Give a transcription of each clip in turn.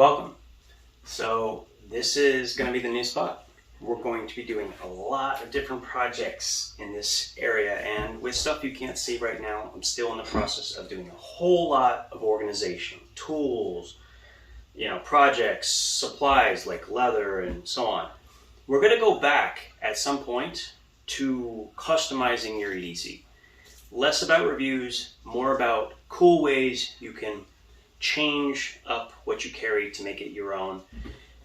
Welcome. So this is going to be the new spot. We're going to be doing a lot of different projects in this area, and with stuff you can't see right now, I'm still in the process of doing a whole lot of organization, tools, projects, supplies like leather and so on. We're going to go back at some point to customizing your EDC. Less about reviews, more about cool ways you can change up what you carry to make it your own.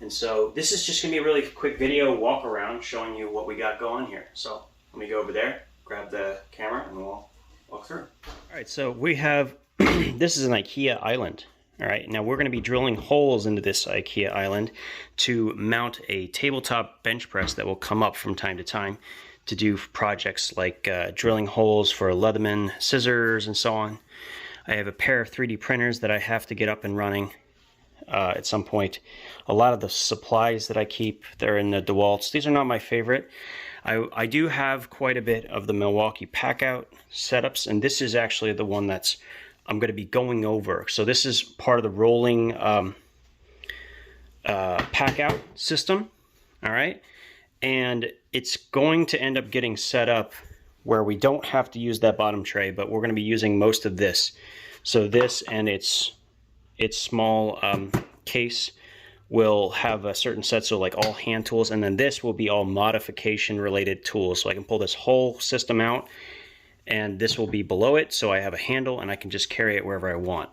And so this is just going to be a really quick video walk around showing you what we got going here. So let me go over there, grab the camera, and we'll walk through. All right, so we have, this is an IKEA island. All right, now we're going to be drilling holes into this IKEA island to mount a tabletop bench press that will come up from time to time to do projects like drilling holes for Leatherman scissors and so on. I have a pair of 3D printers that I have to get up and running at some point. A lot of the supplies that I keep, they're in the DeWalt's. These are not my favorite. I do have quite a bit of the Milwaukee Packout setups, and this is actually the one that's I'm going to be going over. So this is part of the rolling Packout system, all right? And it's going to end up getting set up where we don't have to use that bottom tray, but we're going to be using most of this. So this and its small case will have a certain set, so like all hand tools, and then this will be all modification related tools. So I can pull this whole system out, and this will be below it, so I have a handle and I can just carry it wherever I want.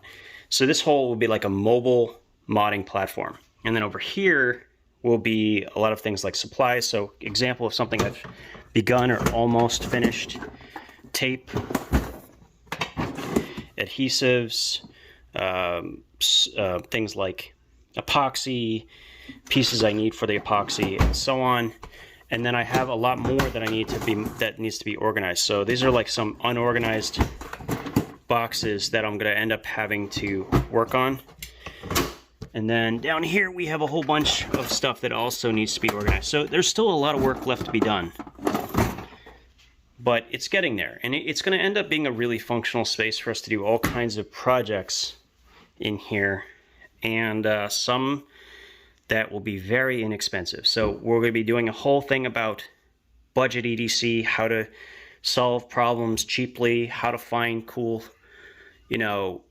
So this hole will be like a mobile modding platform. And then over here will be a lot of things like supplies. So example of something I've begun or almost finished: tape, adhesives, things like epoxy, pieces I need for the epoxy, and so on. And then I have a lot more that needs to be organized. So these are like some unorganized boxes that I'm going to end up having to work on. And then down here we have a whole bunch of stuff that also needs to be organized. So there's still a lot of work left to be done, but it's getting there, and it's going to end up being a really functional space for us to do all kinds of projects in here, and some that will be very inexpensive. So we're going to be doing a whole thing about budget EDC, how to solve problems cheaply, how to find cool,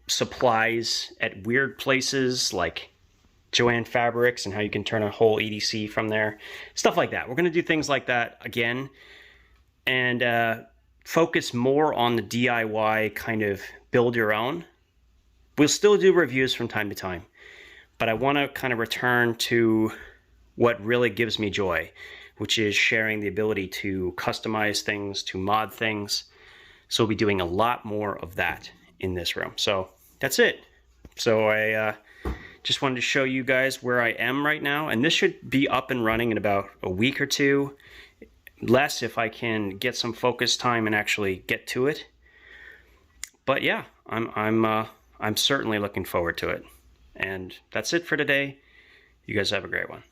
supplies at weird places like Joann Fabrics, and how you can turn a whole EDC from there, stuff like that. We're going to do things like that again, and focus more on the DIY kind of build your own. We'll still do reviews from time to time, but I want to kind of return to what really gives me joy, which is sharing the ability to customize things, to mod things. So we'll be doing a lot more of that in this room. So that's it. So I just wanted to show you guys where I am right now, and this should be up and running in about a week or two. Less if I can get some focus time and actually get to it. But yeah, I'm certainly looking forward to it. And that's it for today. You guys have a great one.